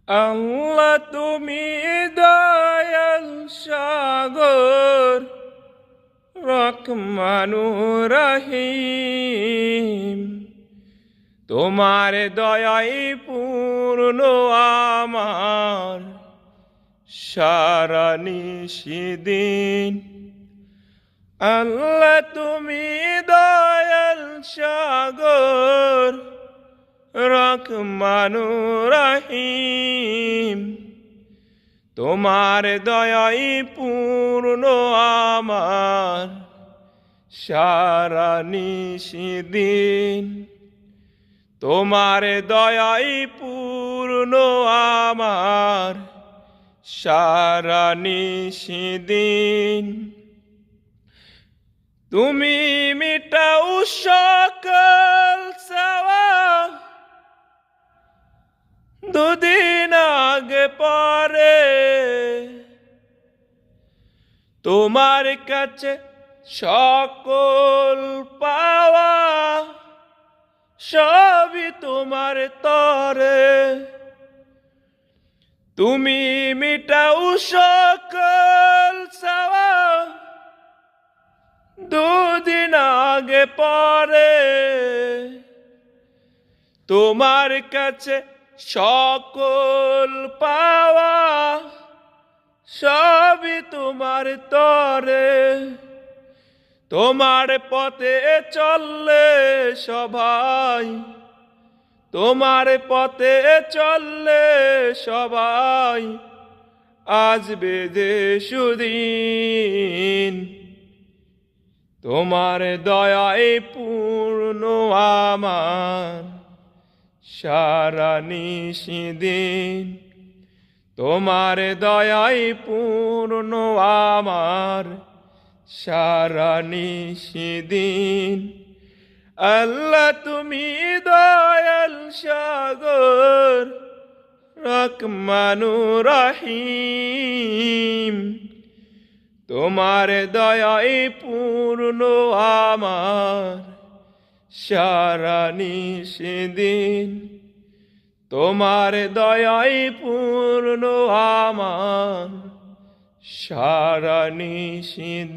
আল্লাহ তুমি দয়াল সাগর রহমানুর রহিম। তোমার দয়াই পূর্ণ আমার সারা নিশিদিন। আল্লাহ তুমি দয়াল সাগর রহমানুর রহিম। তোমার দয়াই পূর্ণ আমার সারা নিশিদিন। তোমার দয়াই পূর্ণ আমার সারা নিশিদিন। তুমি মিটাও সকল চাওয়া, দুদিন আগে পরে তোমার কাছে সকল পাওয়া সবই তোমার তরে। তুমি মিটাও সকল চাওয়া, দুদিন আগে পরে তোমার কাছে সকল পাওয়া সবই তোমার তরে। তোমার পথে চললে সবাই, তোমার পথে চললে সবাই আসবে যে সুদিন। তোমার দয়ায় পূর্ণ আমার সারা নিশিদিন। তোমার দয়ায় পূর্ণ আমার সারা নিশিদিন। আল্লাহ তুমি দয়াল সাগর রহমানুর রহিম। তোমার দয়ায় পূর্ণ আমার সারা নিশিদিন। তোমার দয়ায় পূর্ণ আমার সারা নিশিদিন।